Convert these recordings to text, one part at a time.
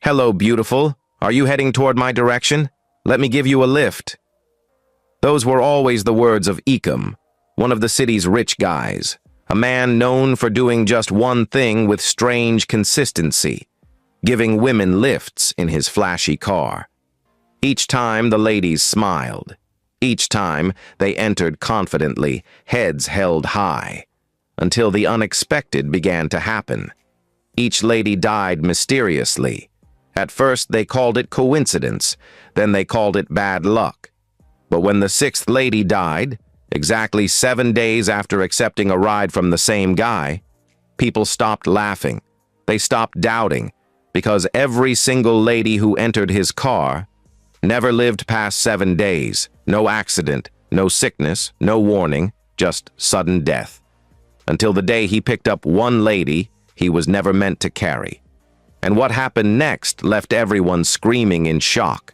"Hello, beautiful. Are you heading toward my direction? Let me give you a lift." Those were always the words of Ecom, one of the city's rich guys, a man known for doing just one thing with strange consistency, giving women lifts in his flashy car. Each time the ladies smiled. Each time they entered confidently, heads held high, until the unexpected began to happen. Each lady died mysteriously. At first they called it coincidence, then they called it bad luck. But when the sixth lady died, exactly 7 days after accepting a ride from the same guy, people stopped laughing. They stopped doubting, because every single lady who entered his car never lived past 7 days. No accident, no sickness, no warning, just sudden death. Until the day he picked up one lady he was never meant to carry. And what happened next left everyone screaming in shock.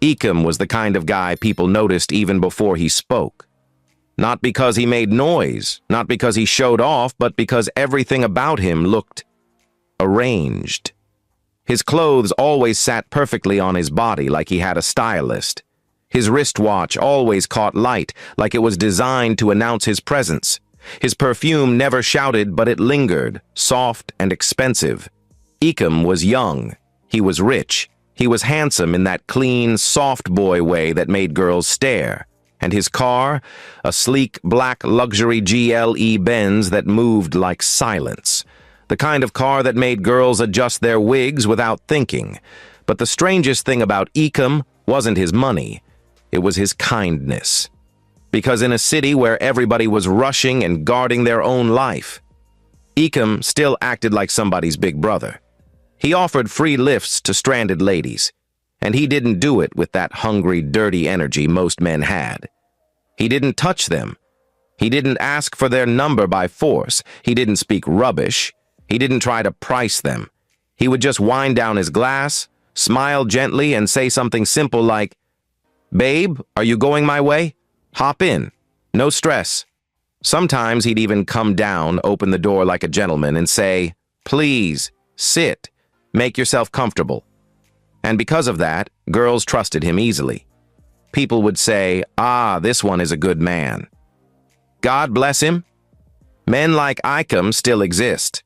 Ecom was the kind of guy people noticed even before he spoke. Not because he made noise, not because he showed off, but because everything about him looked arranged. His clothes always sat perfectly on his body like he had a stylist. His wristwatch always caught light like it was designed to announce his presence. His perfume never shouted, but it lingered, soft and expensive. Ecom was young. He was rich. He was handsome in that clean, soft boy way that made girls stare. And his car, a sleek black luxury GLE Benz that moved like silence. The kind of car that made girls adjust their wigs without thinking. But the strangest thing about Ecom wasn't his money. It was his kindness. Because in a city where everybody was rushing and guarding their own life, Ecom still acted like somebody's big brother. He offered free lifts to stranded ladies, and he didn't do it with that hungry, dirty energy most men had. He didn't touch them. He didn't ask for their number by force. He didn't speak rubbish. He didn't try to price them. He would just wind down his glass, smile gently, and say something simple like, "Babe, are you going my way? Hop in. No stress." Sometimes he'd even come down, open the door like a gentleman, and say, "Please, sit. Make yourself comfortable." And because of that, girls trusted him easily. People would say, "Ah, this one is a good man." God bless him. Men like Ecom still exist.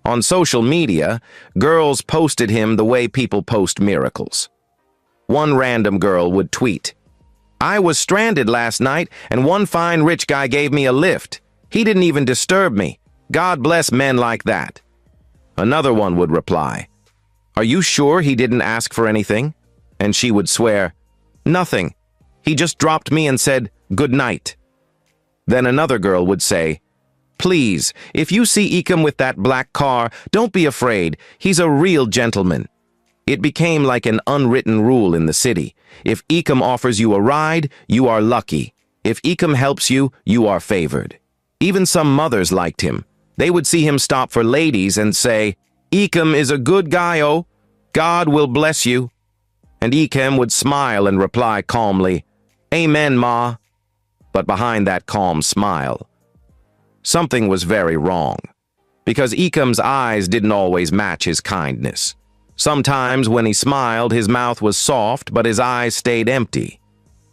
On social media, girls posted him the way people post miracles. One random girl would tweet, "I was stranded last night, and one fine rich guy gave me a lift. He didn't even disturb me. God bless men like that." Another one would reply, "Are you sure he didn't ask for anything?" And she would swear, "Nothing. He just dropped me and said, 'Good night.'" Then another girl would say, "Please, if you see Ecom with that black car, don't be afraid. He's a real gentleman." It became like an unwritten rule in the city. If Ecom offers you a ride, you are lucky. If Ecom helps you, you are favored. Even some mothers liked him. They would see him stop for ladies and say, "Ecom is a good guy, oh. God will bless you." And Ecom would smile and reply calmly, "Amen, Ma." But behind that calm smile, something was very wrong. Because Ecom's eyes didn't always match his kindness. Sometimes when he smiled, his mouth was soft, but his eyes stayed empty.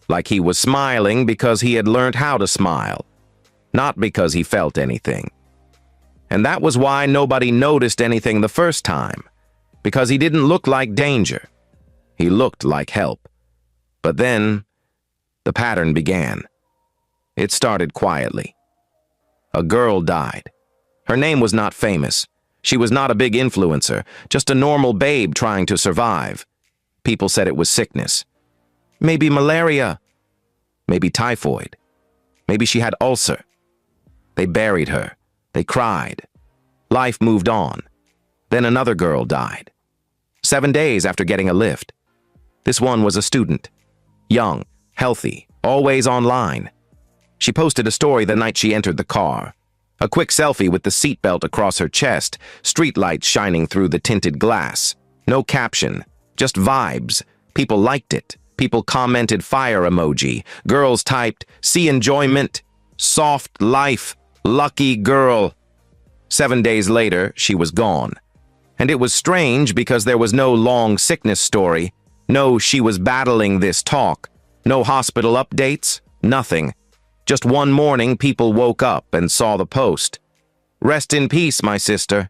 Like he was smiling because he had learned how to smile, not because he felt anything. And that was why nobody noticed anything the first time, because he didn't look like danger. He looked like help. But then, the pattern began. It started quietly. A girl died. Her name was not famous. She was not a big influencer, just a normal babe trying to survive. People said it was sickness. Maybe malaria. Maybe typhoid. Maybe she had ulcer. They buried her. They cried. Life moved on. Then another girl died. 7 days after getting a lift. This one was a student. Young, healthy, always online. She posted a story the night she entered the car. A quick selfie with the seatbelt across her chest, streetlights shining through the tinted glass. No caption, just vibes. People liked it. People commented fire emoji. Girls typed, "See enjoyment, soft life, lucky girl." 7 days later, she was gone. And it was strange because there was no long sickness story, no she was battling this talk, no hospital updates, nothing. Just one morning people woke up and saw the post. "Rest in peace, my sister."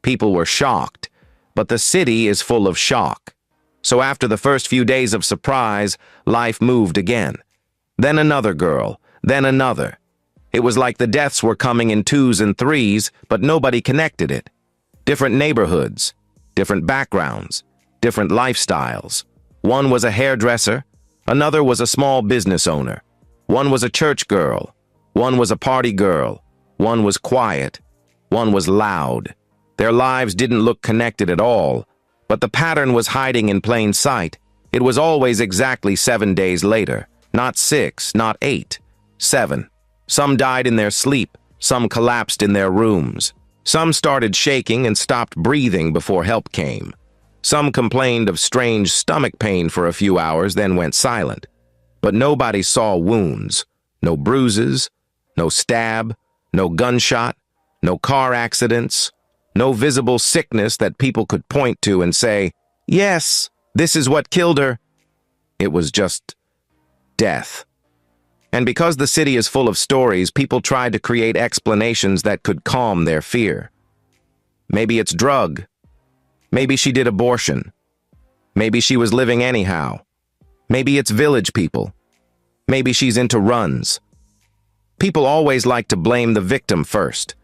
People were shocked, but the city is full of shock. So after the first few days of surprise, life moved again. Then another girl, then another. It was like the deaths were coming in twos and threes, but nobody connected it. Different neighborhoods, different backgrounds, different lifestyles. One was a hairdresser, another was a small business owner. One was a church girl, one was a party girl, one was quiet, one was loud. Their lives didn't look connected at all, but the pattern was hiding in plain sight. It was always exactly 7 days later, not 6, not 8, 7. Some died in their sleep, some collapsed in their rooms. Some started shaking and stopped breathing before help came. Some complained of strange stomach pain for a few hours, then went silent. But nobody saw wounds, no bruises, no stab, no gunshot, no car accidents, no visible sickness that people could point to and say, "Yes, this is what killed her." It was just death. And because the city is full of stories, people tried to create explanations that could calm their fear. Maybe it's drug. Maybe she did abortion. Maybe she was living anyhow. Maybe it's village people. Maybe she's into runs. People always like to blame the victim first.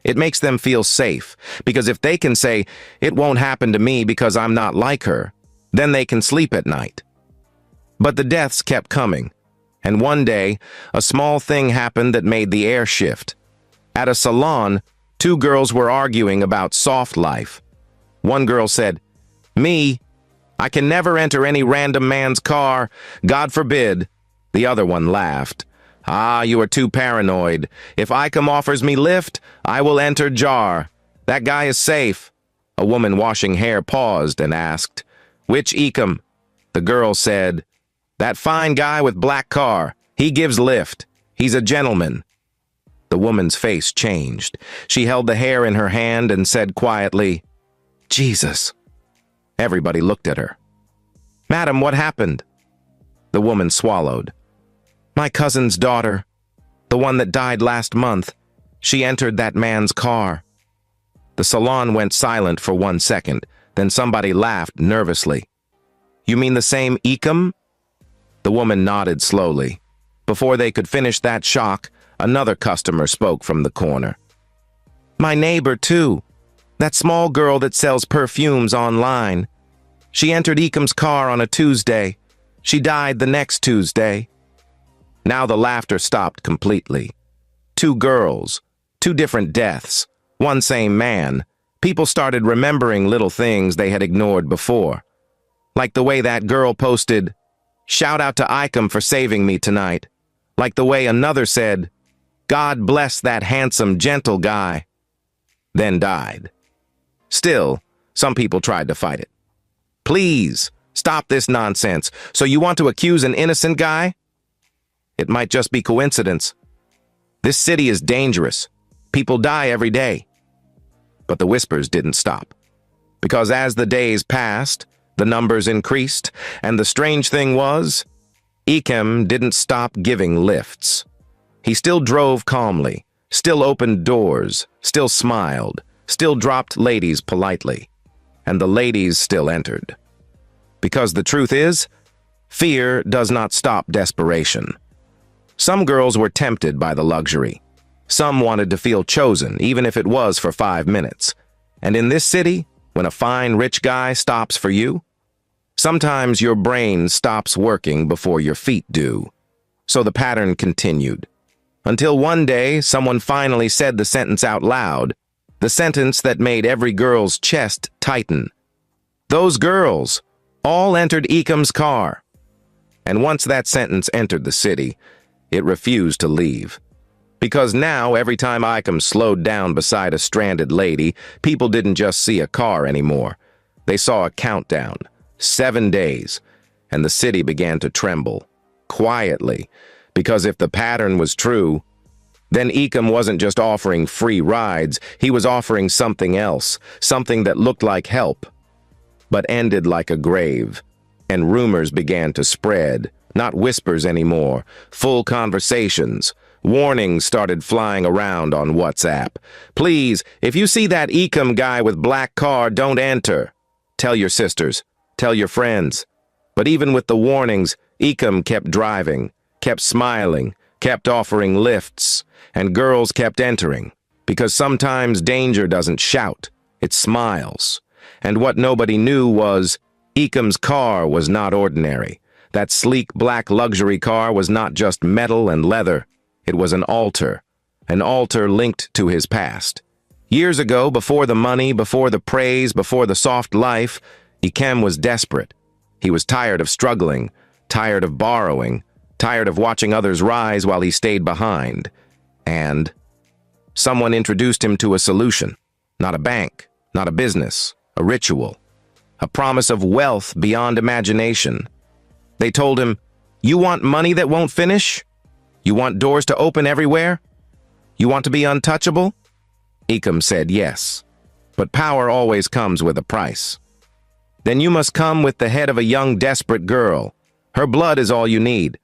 It makes them feel safe, because if they can say, "It won't happen to me because I'm not like her," then they can sleep at night. But the deaths kept coming, and one day, a small thing happened that made the air shift. At a salon, 2 girls were arguing about soft life. One girl said, "Me, I can never enter any random man's car, God forbid." The other one laughed. "Ah, you are too paranoid. If Icom offers me lift, I will enter jar. That guy is safe." A woman washing hair paused and asked, "Which Icom?" The girl said, "That fine guy with black car. He gives lift. He's a gentleman." The woman's face changed. She held the hair in her hand and said quietly, "Jesus." Everybody looked at her. "Madam, what happened?" The woman swallowed. "My cousin's daughter, the one that died last month, she entered that man's car." The salon went silent for 1 second, then somebody laughed nervously. "You mean the same Ecom?" The woman nodded slowly. Before they could finish that shock, another customer spoke from the corner. "My neighbor, too. That small girl that sells perfumes online. She entered Ecom's car on a Tuesday. She died the next Tuesday." Now the laughter stopped completely. 2 girls, 2 different deaths, one same man. People started remembering little things they had ignored before. Like the way that girl posted, "Shout out to Icom for saving me tonight." Like the way another said, "God bless that handsome, gentle guy." Then died. Still, some people tried to fight it. "Please, stop this nonsense. So you want to accuse an innocent guy? It might just be coincidence. This city is dangerous. People die every day." But the whispers didn't stop. Because as the days passed, the numbers increased, and the strange thing was, Ecom didn't stop giving lifts. He still drove calmly, still opened doors, still smiled, still dropped ladies politely, and the ladies still entered. Because the truth is, fear does not stop desperation. Some girls were tempted by the luxury. Some wanted to feel chosen, even if it was for 5 minutes. And in this city, when a fine, rich guy stops for you, sometimes your brain stops working before your feet do. So the pattern continued. Until one day, someone finally said the sentence out loud, the sentence that made every girl's chest tighten. Those girls all entered Ecom's car. And once that sentence entered the city, it refused to leave. Because now, every time Icom slowed down beside a stranded lady, people didn't just see a car anymore. They saw a countdown, 7 days, and the city began to tremble, quietly, because if the pattern was true, Then Ecom wasn't just offering free rides, he was offering something else, something that looked like help, but ended like a grave. And rumors began to spread, not whispers anymore, full conversations. Warnings started flying around on WhatsApp. Please, if you see that Ecom guy with black car, don't enter. Tell your sisters, tell your friends. But even with the warnings, Ecom kept driving, kept smiling, kept offering lifts, and girls kept entering. Because sometimes danger doesn't shout, it smiles. And what nobody knew was, Ecom's car was not ordinary. That sleek black luxury car was not just metal and leather. It was an altar linked to his past. Years ago, before the money, before the praise, before the soft life, Ecom was desperate. He was tired of struggling, tired of borrowing, tired of watching others rise while he stayed behind. And someone introduced him to a solution. Not a bank, not a business, a ritual. A promise of wealth beyond imagination. They told him, "You want money that won't finish? You want doors to open everywhere? You want to be untouchable?" Ecom said yes. But power always comes with a price. Then you must come with the head of a young, desperate girl. Her blood is all you need.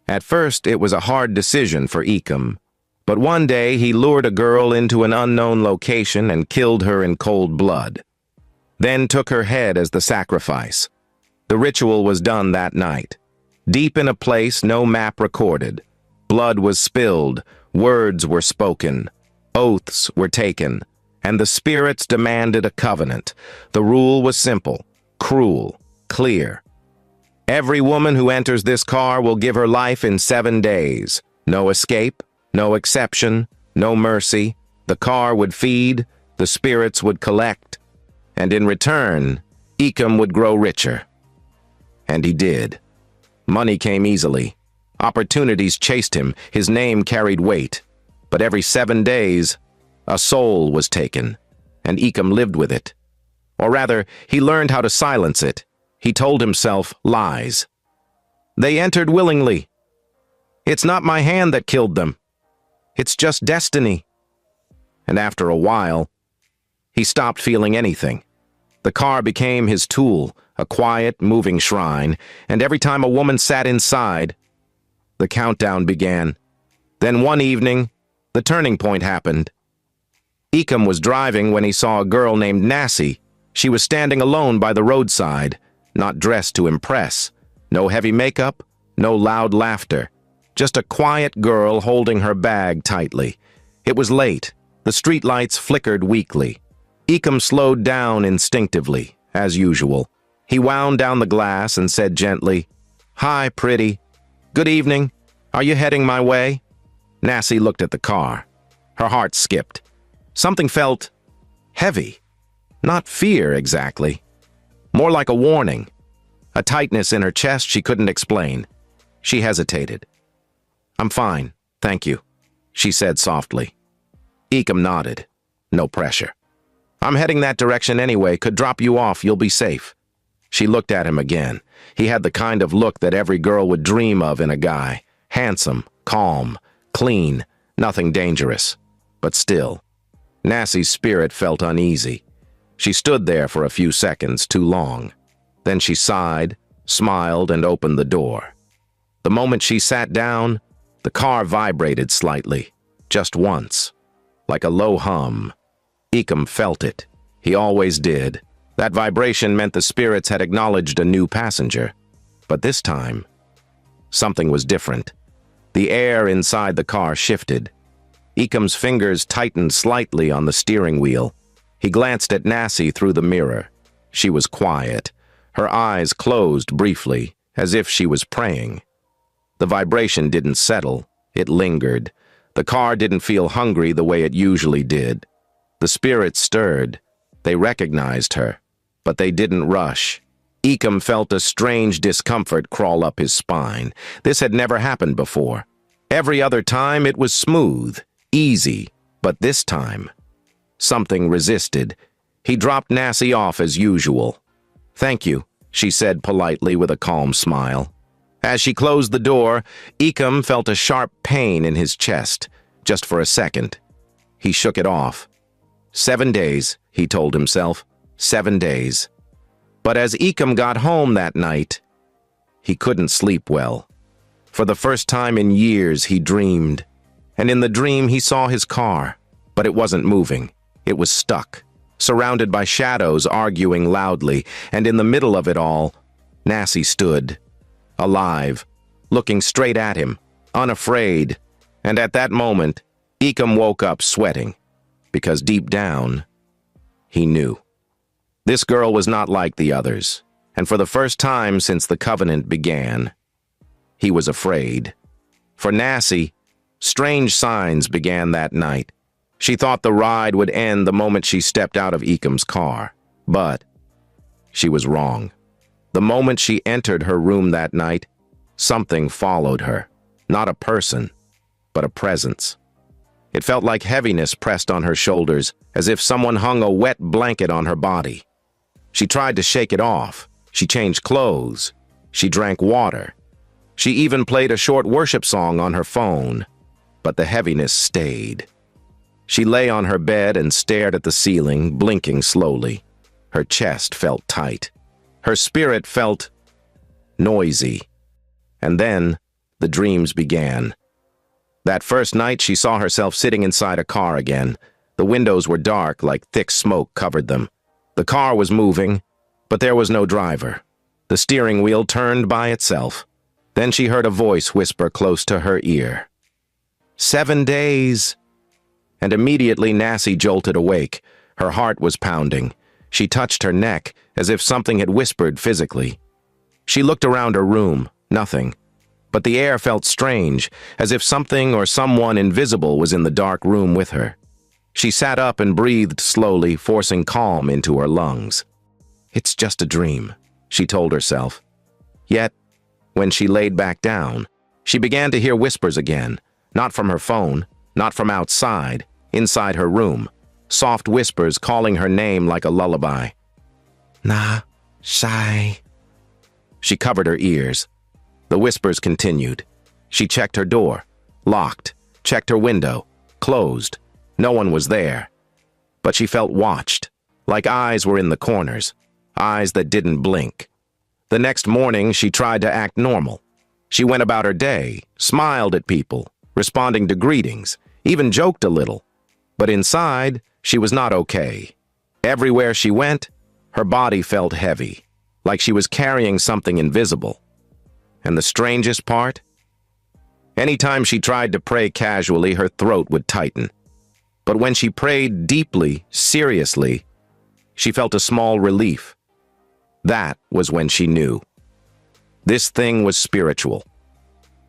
At first, it was a hard decision for Ecom. But one day, he lured a girl into an unknown location and killed her in cold blood. Then took her head as the sacrifice. The ritual was done that night. Deep in a place no map recorded. Blood was spilled, words were spoken, oaths were taken, and the spirits demanded a covenant. The rule was simple, cruel, clear. Every woman who enters this car will give her life in 7 days. No escape, no exception, no mercy. The car would feed, the spirits would collect, and in return, Ecom would grow richer. And he did. Money came easily. Opportunities chased him, his name carried weight. But every 7 days, a soul was taken, and Ecom lived with it. Or rather, he learned how to silence it. He told himself lies. They entered willingly. It's not my hand that killed them. It's just destiny. And after a while, he stopped feeling anything. The car became his tool, a quiet, moving shrine, and every time a woman sat inside, the countdown began. Then one evening, the turning point happened. Ecom was driving when he saw a girl named Nassie. She was standing alone by the roadside, not dressed to impress. No heavy makeup, no loud laughter. Just a quiet girl holding her bag tightly. It was late. The streetlights flickered weakly. Ecom slowed down instinctively, as usual. He wound down the glass and said gently, "Hi, pretty. Good evening. Are you heading my way?" Nassie looked at the car. Her heart skipped. Something felt heavy. Not fear, exactly. More like a warning. A tightness in her chest she couldn't explain. She hesitated. "I'm fine, thank you," she said softly. Ecom nodded. No pressure. "I'm heading that direction anyway. Could drop you off. You'll be safe." She looked at him again. He had the kind of look that every girl would dream of in a guy. Handsome, calm, clean, nothing dangerous. But still, Nassie's spirit felt uneasy. She stood there for a few seconds, too long. Then she sighed, smiled, and opened the door. The moment she sat down, the car vibrated slightly, just once, like a low hum. Ecom felt it. He always did. That vibration meant the spirits had acknowledged a new passenger. But this time, something was different. The air inside the car shifted. Ecom's fingers tightened slightly on the steering wheel. He glanced at Nassie through the mirror. She was quiet. Her eyes closed briefly, as if she was praying. The vibration didn't settle. It lingered. The car didn't feel hungry the way it usually did. The spirits stirred. They recognized her, but they didn't rush. Ecom felt a strange discomfort crawl up his spine. This had never happened before. Every other time it was smooth, easy, but this time, something resisted. He dropped Nassie off as usual. "Thank you," she said politely with a calm smile. As she closed the door, Ecom felt a sharp pain in his chest. just for a second. He shook it off. 7 days, he told himself. 7 days. But as Ecom got home that night, he couldn't sleep well. For the first time in years, he dreamed. And in the dream, he saw his car. But it wasn't moving. It was stuck, surrounded by shadows arguing loudly. And in the middle of it all, Nassie stood, alive, looking straight at him, unafraid. And at that moment, Ecom woke up sweating, because deep down, he knew. This girl was not like the others, and for the first time since the covenant began, he was afraid. For Nassie, strange signs began that night. She thought the ride would end the moment she stepped out of Ecom's car, but she was wrong. The moment she entered her room that night, something followed her. Not a person, but a presence. It felt like heaviness pressed on her shoulders, as if someone hung a wet blanket on her body. She tried to shake it off. She changed clothes. She drank water. She even played a short worship song on her phone, but the heaviness stayed. She lay on her bed and stared at the ceiling, blinking slowly. Her chest felt tight. Her spirit felt noisy. And then the dreams began. That first night, she saw herself sitting inside a car again. The windows were dark, like thick smoke covered them. The car was moving, but there was no driver. The steering wheel turned by itself. Then she heard a voice whisper close to her ear. 7 days. And immediately Nassie jolted awake. Her heart was pounding. She touched her neck, as if something had whispered physically. She looked around her room. Nothing. But the air felt strange, as if something or someone invisible was in the dark room with her. She sat up and breathed slowly, forcing calm into her lungs. It's just a dream, she told herself. Yet, when she laid back down, she began to hear whispers again, not from her phone, not from outside, inside her room, soft whispers calling her name like a lullaby. Na, Shai. She covered her ears. The whispers continued. She checked her door, locked, checked her window, closed. No one was there. But she felt watched, like eyes were in the corners, eyes that didn't blink. The next morning, she tried to act normal. She went about her day, smiled at people, responding to greetings, even joked a little. But inside, she was not okay. Everywhere she went, her body felt heavy, like she was carrying something invisible. And the strangest part? Anytime she tried to pray casually, her throat would tighten. But when she prayed deeply, seriously, she felt a small relief. That was when she knew. This thing was spiritual.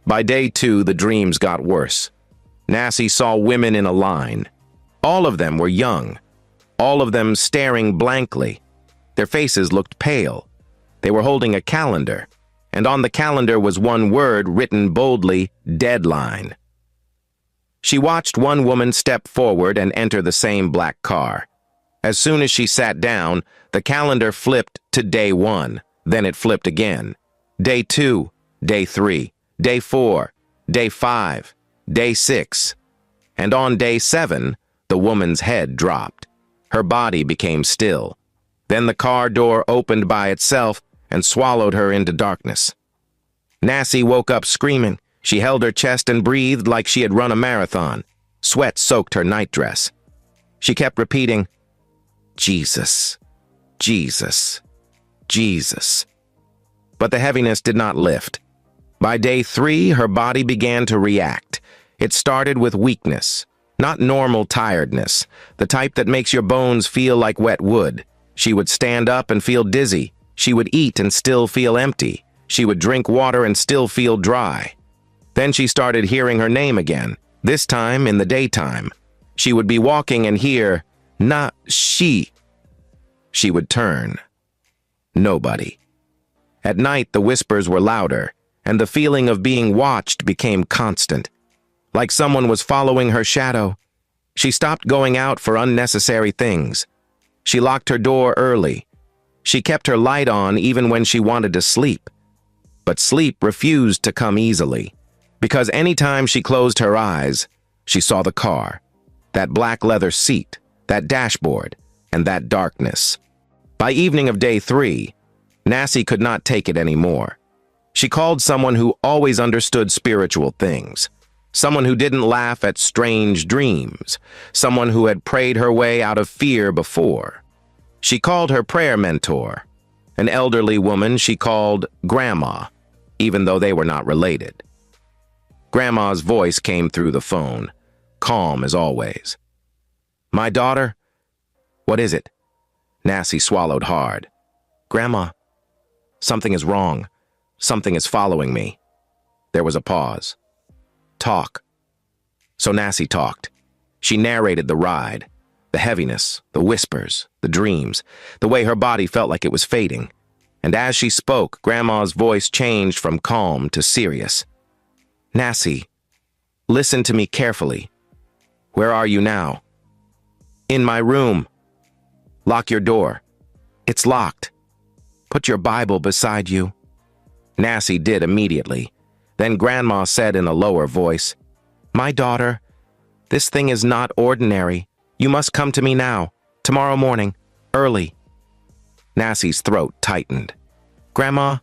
By day 2, the dreams got worse. Nassie saw women in a line. All of them were young. All of them staring blankly. Their faces looked pale. They were holding a calendar. And on the calendar was one word written boldly, deadline. She watched one woman step forward and enter the same black car. As soon as she sat down, the calendar flipped to day 1. Then it flipped again. Day 2, day 3, day 4, day 5, day 6. And on day 7, the woman's head dropped. Her body became still. Then the car door opened by itself and swallowed her into darkness. Nassie woke up screaming. She held her chest and breathed like she had run a marathon. Sweat soaked her nightdress. She kept repeating, Jesus, Jesus, Jesus. But the heaviness did not lift. By day 3, her body began to react. It started with weakness, not normal tiredness, the type that makes your bones feel like wet wood. She would stand up and feel dizzy. She would eat and still feel empty. She would drink water and still feel dry. Then she started hearing her name again, this time in the daytime. She would be walking and hear, "Not she." She would turn. Nobody. At night, the whispers were louder, and the feeling of being watched became constant. Like someone was following her shadow. She stopped going out for unnecessary things. She locked her door early. She kept her light on even when she wanted to sleep. But sleep refused to come easily, because anytime she closed her eyes, She saw the car, that black leather seat, that dashboard, and that darkness. By evening of day 3, Nassie could not take it anymore. She called someone who always understood spiritual things, someone who didn't laugh at strange dreams, someone who had prayed her way out of fear before. She called her prayer mentor, an elderly woman she called Grandma, even though they were not related. Grandma's voice came through the phone, calm as always. "My daughter? What is it?" Nassie swallowed hard. "Grandma, something is wrong. Something is following me." There was a pause. "Talk." So Nassie talked. She narrated the ride, the heaviness, the whispers, the dreams, the way her body felt like it was fading. And as she spoke, Grandma's voice changed from calm to serious. "Nassie, listen to me carefully. Where are you now?" "In my room." "Lock your door." "It's locked." "Put your Bible beside you." Nassie did immediately. Then Grandma said in a lower voice, "My daughter, this thing is not ordinary. You must come to me now, tomorrow morning, early." Nassie's throat tightened. "Grandma,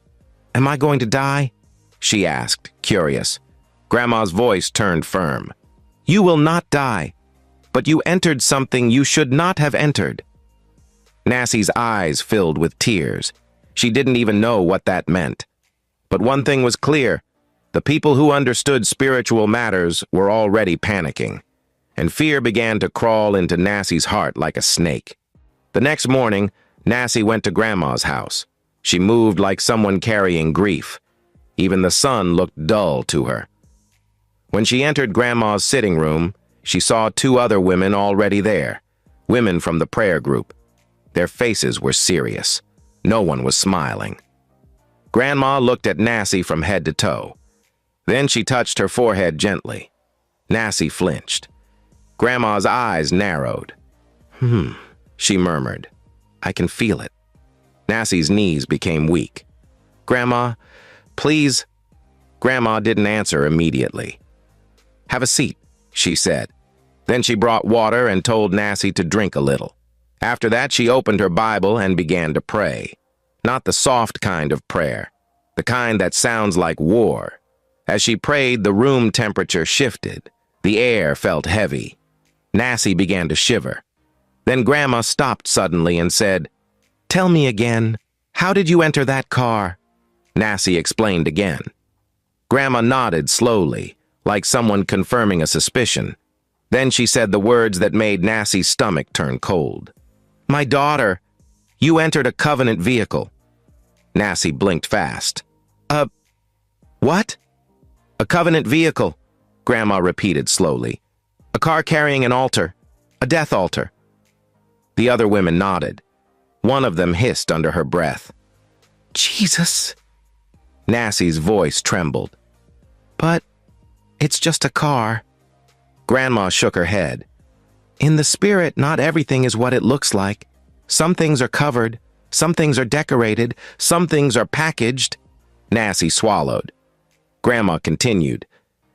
am I going to die?" she asked, curious. Grandma's voice turned firm. "You will not die, but you entered something you should not have entered." Nassie's eyes filled with tears. She didn't even know what that meant. But one thing was clear. The people who understood spiritual matters were already panicking, and fear began to crawl into Nassie's heart like a snake. The next morning, Nassie went to Grandma's house. She moved like someone carrying grief. Even the sun looked dull to her. When she entered Grandma's sitting room, she saw 2 other women already there, women from the prayer group. Their faces were serious. No one was smiling. Grandma looked at Nassie from head to toe. Then she touched her forehead gently. Nassie flinched. Grandma's eyes narrowed. She murmured. "I can feel it." Nassie's knees became weak. "Grandma, please." Grandma didn't answer immediately. "Have a seat," she said. Then she brought water and told Nassie to drink a little. After that, she opened her Bible and began to pray. Not the soft kind of prayer, the kind that sounds like war. As she prayed, the room temperature shifted. The air felt heavy. Nassie began to shiver. Then Grandma stopped suddenly and said, "Tell me again, how did you enter that car?" Nassie explained again. Grandma nodded slowly, like someone confirming a suspicion. Then she said the words that made Nassie's stomach turn cold. "My daughter, you entered a covenant vehicle." Nassie blinked fast. What?" "A covenant vehicle," Grandma repeated slowly. "A car carrying an altar, a death altar." The other women nodded. One of them hissed under her breath. "Jesus!" Nassie's voice trembled. "But it's just a car." Grandma shook her head. "In the spirit, not everything is what it looks like. Some things are covered, some things are decorated, some things are packaged." Nassie swallowed. Grandma continued.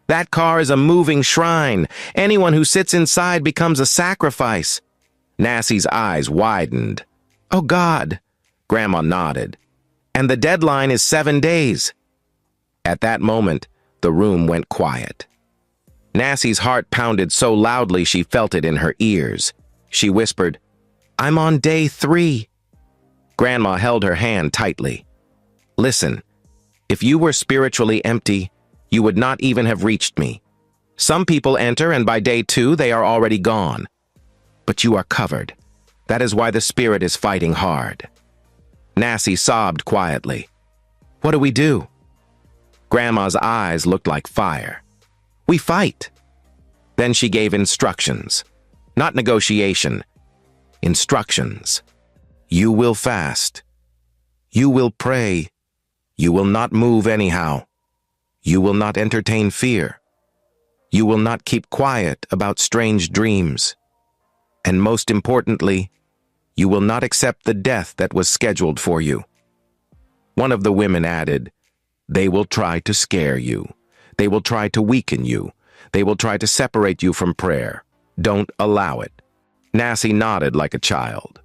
"That car is a moving shrine. Anyone who sits inside becomes a sacrifice." Nassie's eyes widened. "Oh God," Grandma nodded. "And the deadline is 7 days." At that moment, the room went quiet. Nassie's heart pounded so loudly she felt it in her ears. She whispered, "I'm on day 3. Grandma held her hand tightly. "Listen, if you were spiritually empty, you would not even have reached me. Some people enter and by day 2 they are already gone. But you are covered. That is why the spirit is fighting hard." Nassie sobbed quietly. "What do we do?" Grandma's eyes looked like fire. "We fight." Then she gave instructions. Not negotiation. Instructions. "You will fast. You will pray. You will not move anyhow. You will not entertain fear. You will not keep quiet about strange dreams. And most importantly, you will not accept the death that was scheduled for you." One of the women added, "They will try to scare you. They will try to weaken you. They will try to separate you from prayer. Don't allow it." Nassie nodded like a child.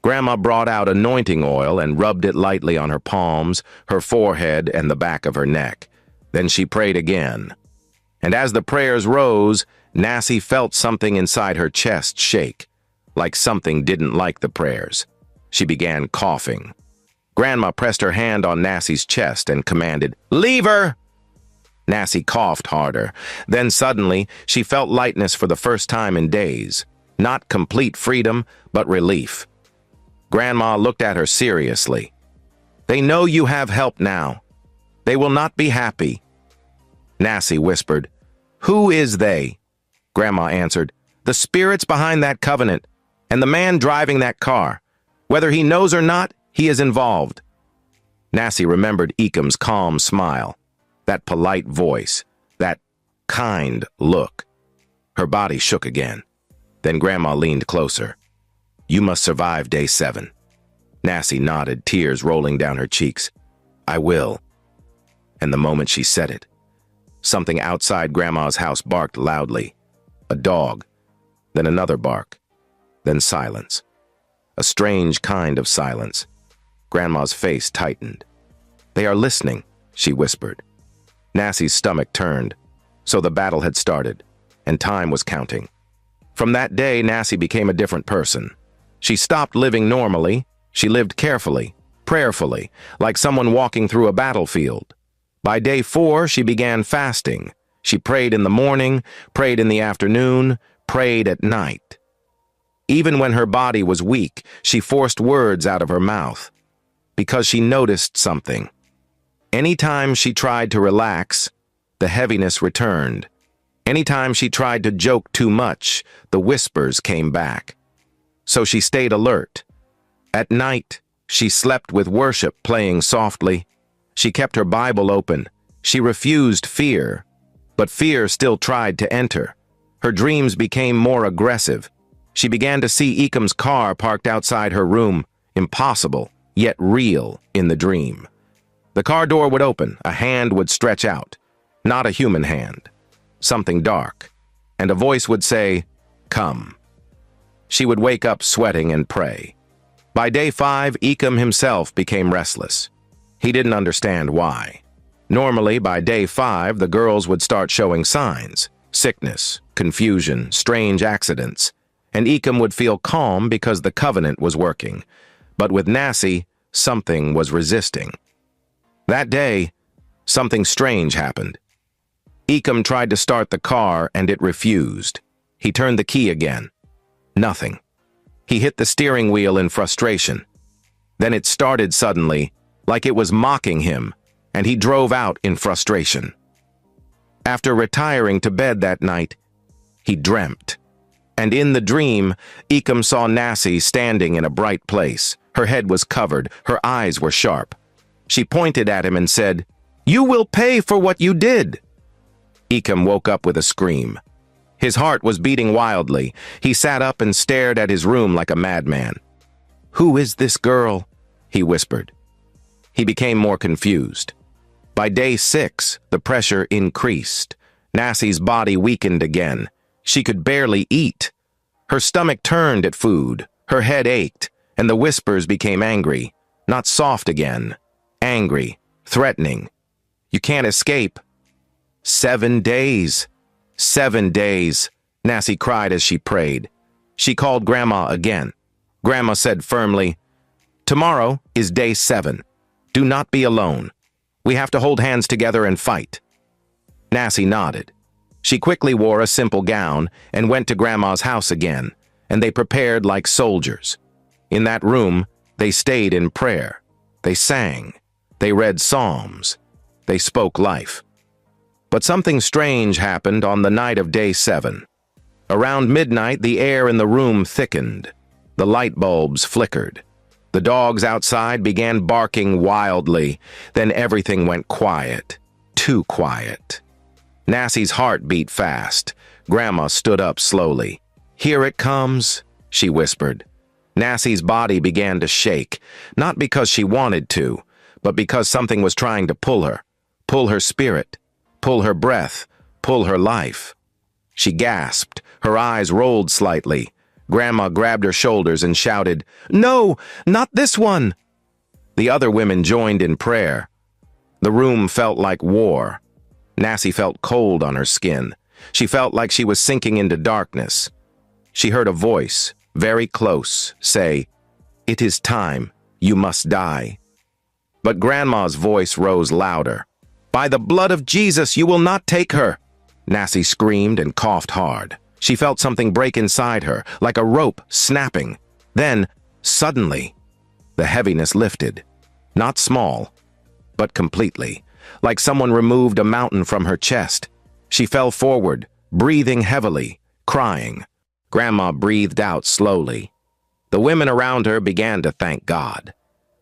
Grandma brought out anointing oil and rubbed it lightly on her palms, her forehead, and the back of her neck. Then she prayed again. And as the prayers rose, Nassie felt something inside her chest shake, like something didn't like the prayers. She began coughing. Grandma pressed her hand on Nassie's chest and commanded, "Leave her!" Nassie coughed harder. Then suddenly, she felt lightness for the first time in days. Not complete freedom, but relief. Grandma looked at her seriously. "They know you have help now. They will not be happy." Nassie whispered, "Who is they?" Grandma answered, "The spirits behind that covenant, and the man driving that car. Whether he knows or not, he is involved." Nassie remembered Ecom's calm smile, that polite voice, that kind look. Her body shook again. Then Grandma leaned closer. "You must survive day 7. Nassie nodded, tears rolling down her cheeks. "I will." And the moment she said it, something outside Grandma's house barked loudly. A dog, then another bark, then silence. A strange kind of silence. Grandma's face tightened. "They are listening," she whispered. Nassie's stomach turned. So the battle had started, and time was counting. From that day, Nassie became a different person. She stopped living normally. She lived carefully, prayerfully, like someone walking through a battlefield. By day 4, she began fasting. She prayed in the morning, prayed in the afternoon, prayed at night. Even when her body was weak, she forced words out of her mouth, because she noticed something. Anytime she tried to relax, the heaviness returned. Anytime she tried to joke too much, the whispers came back. So she stayed alert. At night, she slept with worship playing softly. She kept her Bible open. She refused fear, but fear still tried to enter. Her dreams became more aggressive. She began to see Ecom's car parked outside her room, impossible, yet real in the dream. The car door would open, a hand would stretch out, not a human hand, something dark, and a voice would say, "Come." She would wake up sweating and pray. By day 5, Ecom himself became restless. He didn't understand why. Normally, by day 5, the girls would start showing signs, sickness, confusion, strange accidents, and Ecom would feel calm because the covenant was working. But with Nassie, something was resisting. That day, something strange happened. Ecom tried to start the car and it refused. He turned the key again. Nothing. He hit the steering wheel in frustration. Then it started suddenly, like it was mocking him, and he drove out in frustration. After retiring to bed that night, he dreamt. And in the dream, Ecom saw Nassie standing in a bright place. Her head was covered, her eyes were sharp. She pointed at him and said, "You will pay for what you did." Ecom woke up with a scream. His heart was beating wildly. He sat up and stared at his room like a madman. "Who is this girl?" he whispered. He became more confused. By day 6, the pressure increased. Nassie's body weakened again. She could barely eat. Her stomach turned at food. Her head ached, and the whispers became angry. Not soft again. Angry, threatening. "You can't escape." 7 days. 7 days, Nassie cried as she prayed. She called Grandma again. Grandma said firmly, "Tomorrow is day 7. Do not be alone. We have to hold hands together and fight." Nassie nodded. She quickly wore a simple gown and went to Grandma's house again, and they prepared like soldiers. In that room, they stayed in prayer. They sang. They read psalms. They spoke life. But something strange happened on the night of day 7. Around midnight, the air in the room thickened. The light bulbs flickered. The dogs outside began barking wildly. Then everything went quiet. Too quiet. Nassie's heart beat fast. Grandma stood up slowly. "Here it comes," she whispered. Nassie's body began to shake, not because she wanted to, but because something was trying to pull her spirit, pull her breath, pull her life. She gasped. Her eyes rolled slightly. Grandma grabbed her shoulders and shouted, "No, not this one!" The other women joined in prayer. The room felt like war. Nassie felt cold on her skin. She felt like she was sinking into darkness. She heard a voice, very close, say, "It is time. You must die." But Grandma's voice rose louder. "By the blood of Jesus, you will not take her!" Nassie screamed and coughed hard. She felt something break inside her, like a rope snapping. Then, suddenly, the heaviness lifted. Not small, but completely, like someone removed a mountain from her chest. She fell forward, breathing heavily, crying. Grandma breathed out slowly. The women around her began to thank God,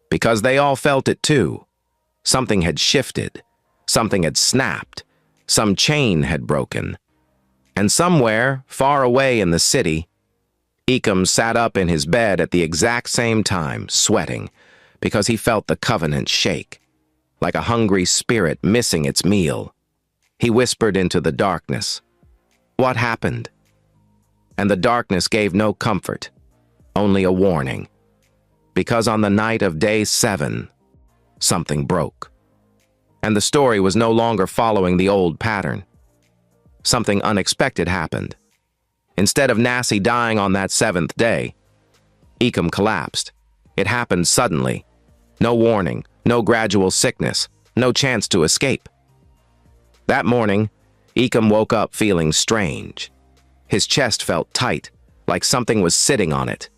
because they all felt it too. Something had shifted, something had snapped, some chain had broken. And somewhere, far away in the city, Eckham sat up in his bed at the exact same time, sweating, because he felt the covenant shake, like a hungry spirit missing its meal. He whispered into the darkness, "What happened?" And the darkness gave no comfort, only a warning. Because on the night of day 7, something broke. And the story was no longer following the old pattern. Something unexpected happened. Instead of Nassie dying on that 7th day, Eckham collapsed. It happened suddenly. No warning, no gradual sickness, no chance to escape. That morning, Eckham woke up feeling strange. His chest felt tight, like something was sitting on it.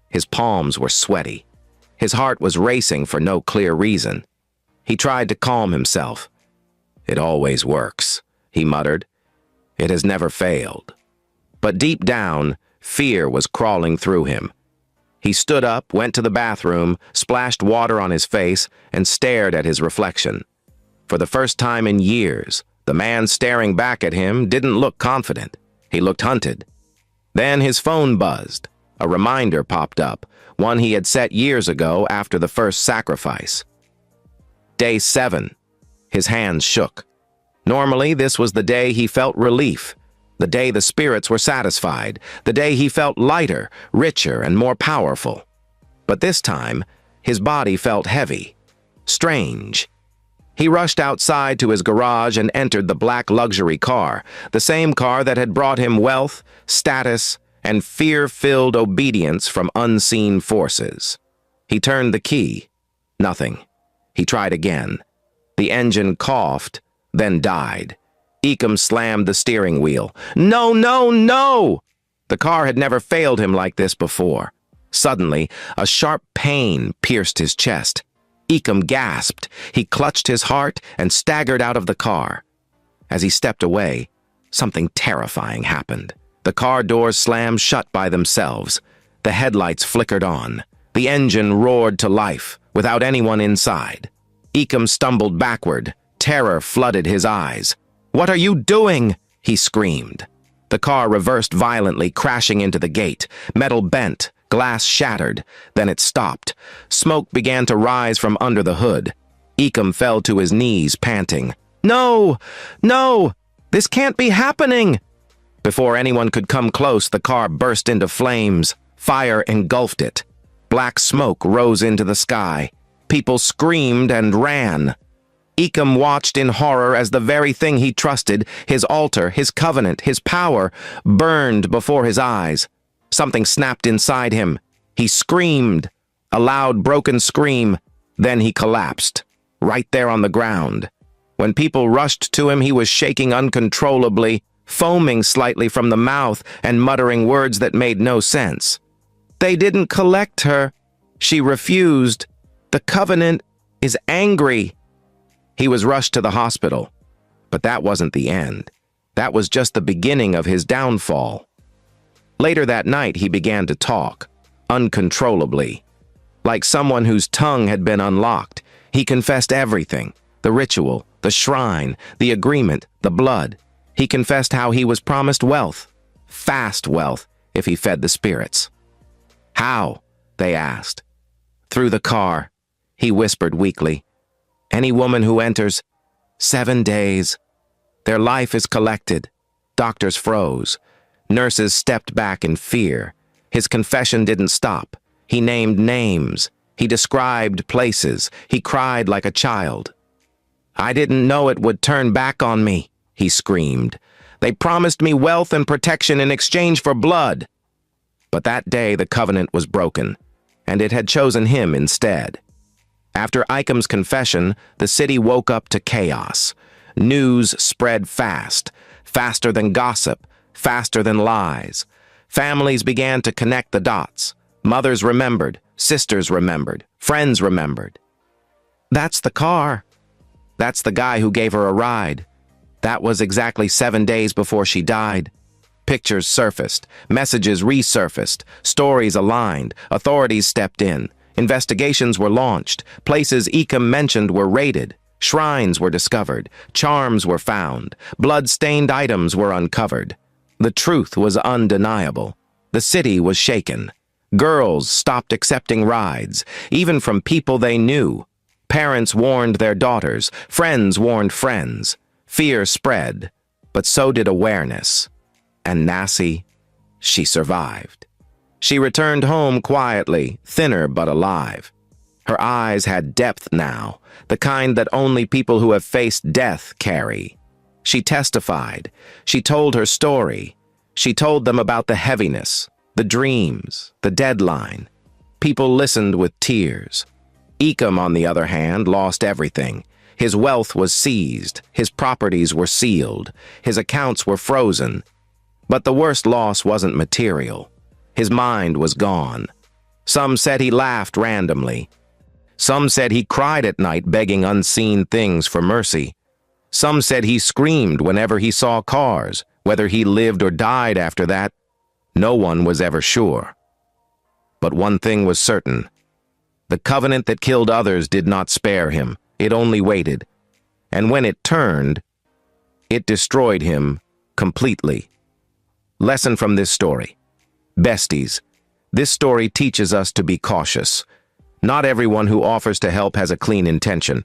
His palms were sweaty. His heart was racing for no clear reason. He tried to calm himself. "It always works," he muttered. "It has never failed." But deep down, fear was crawling through him. He stood up, went to the bathroom, splashed water on his face, and stared at his reflection. For the first time in years, the man staring back at him didn't look confident. He looked hunted. Then his phone buzzed. A reminder popped up, one he had set years ago after the first sacrifice. Day 7. His hands shook. Normally, this was the day he felt relief, the day the spirits were satisfied, the day he felt lighter, richer, and more powerful. But this time, his body felt heavy, strange. He rushed outside to his garage and entered the black luxury car, the same car that had brought him wealth, status, and fear-filled obedience from unseen forces. He turned the key. Nothing. He tried again. The engine coughed, then died. Eckham slammed the steering wheel. "No, no, no!" The car had never failed him like this before. Suddenly, a sharp pain pierced his chest. Eckham gasped. He clutched his heart and staggered out of the car. As he stepped away, something terrifying happened. The car doors slammed shut by themselves. The headlights flickered on. The engine roared to life, without anyone inside. Eckham stumbled backward. Terror flooded his eyes. "What are you doing?" he screamed. The car reversed violently, crashing into the gate. Metal bent, glass shattered. Then it stopped. Smoke began to rise from under the hood. Eckham fell to his knees, panting. "No! No! This can't be happening!" Before anyone could come close, the car burst into flames. Fire engulfed it. Black smoke rose into the sky. People screamed and ran. Eckham watched in horror as the very thing he trusted, his altar, his covenant, his power, burned before his eyes. Something snapped inside him. He screamed, a loud, broken scream. Then he collapsed, right there on the ground. When people rushed to him, he was shaking uncontrollably, foaming slightly from the mouth and muttering words that made no sense. "They didn't collect her. She refused. The covenant is angry." He was rushed to the hospital, but that wasn't the end. That was just the beginning of his downfall. Later that night, he began to talk, uncontrollably. Like someone whose tongue had been unlocked, he confessed everything, the ritual, the shrine, the agreement, the blood. He confessed how he was promised wealth, fast wealth, if he fed the spirits. "How?" they asked. "Through the car," he whispered weakly. "Any woman who enters, 7 days. Their life is collected. Doctors froze. Nurses stepped back in fear. His confession didn't stop. He named names. He described places. He cried like a child. "I didn't know it would turn back on me," he screamed. "They promised me wealth and protection in exchange for blood." But that day the covenant was broken, and it had chosen him instead. After Icum's confession, the city woke up to chaos. News spread fast, faster than gossip, faster than lies. Families began to connect the dots. Mothers remembered, sisters remembered, friends remembered. "That's the car. That's the guy who gave her a ride. That was exactly 7 days before she died." Pictures surfaced, messages resurfaced, stories aligned, authorities stepped in, investigations were launched, places Icum mentioned were raided, shrines were discovered, charms were found, blood-stained items were uncovered. The truth was undeniable. The city was shaken. Girls stopped accepting rides, even from people they knew. Parents warned their daughters, friends warned friends. Fear spread, but so did awareness. And Nassie, she survived. She returned home quietly, thinner but alive. Her eyes had depth now, the kind that only people who have faced death carry. She testified. She told her story. She told them about the heaviness, the dreams, the deadline. People listened with tears. Icum, on the other hand, lost everything. His wealth was seized. His properties were sealed. His accounts were frozen. But the worst loss wasn't material. His mind was gone. Some said he laughed randomly. Some said he cried at night begging unseen things for mercy. Some said he screamed whenever he saw cars. Whether he lived or died after that, no one was ever sure. But one thing was certain. The covenant that killed others did not spare him. It only waited. And when it turned, it destroyed him completely. Lesson from this story. Besties, this story teaches us to be cautious. Not everyone who offers to help has a clean intention.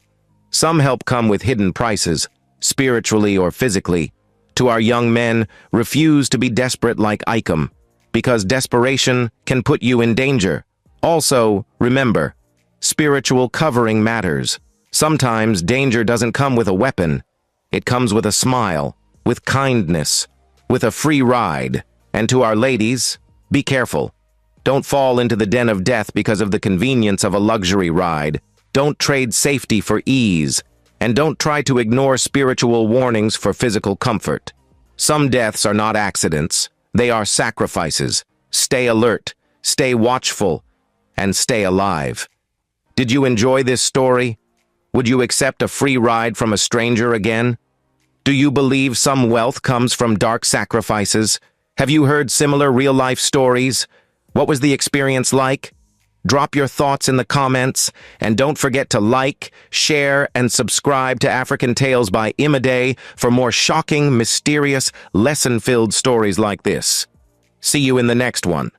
Some help come with hidden prices, spiritually or physically. To our young men, refuse to be desperate like Icum, because desperation can put you in danger. Also, remember, spiritual covering matters. Sometimes danger doesn't come with a weapon. It comes with a smile, with kindness, with a free ride. And to our ladies, be careful. Don't fall into the den of death because of the convenience of a luxury ride. Don't trade safety for ease. And don't try to ignore spiritual warnings for physical comfort. Some deaths are not accidents. They are sacrifices. Stay alert, stay watchful, and stay alive. Did you enjoy this story? Would you accept a free ride from a stranger again? Do you believe some wealth comes from dark sacrifices? Have you heard similar real-life stories? What was the experience like? Drop your thoughts in the comments, and don't forget to like, share, and subscribe to African Tales by Imade for more shocking, mysterious, lesson-filled stories like this. See you in the next one.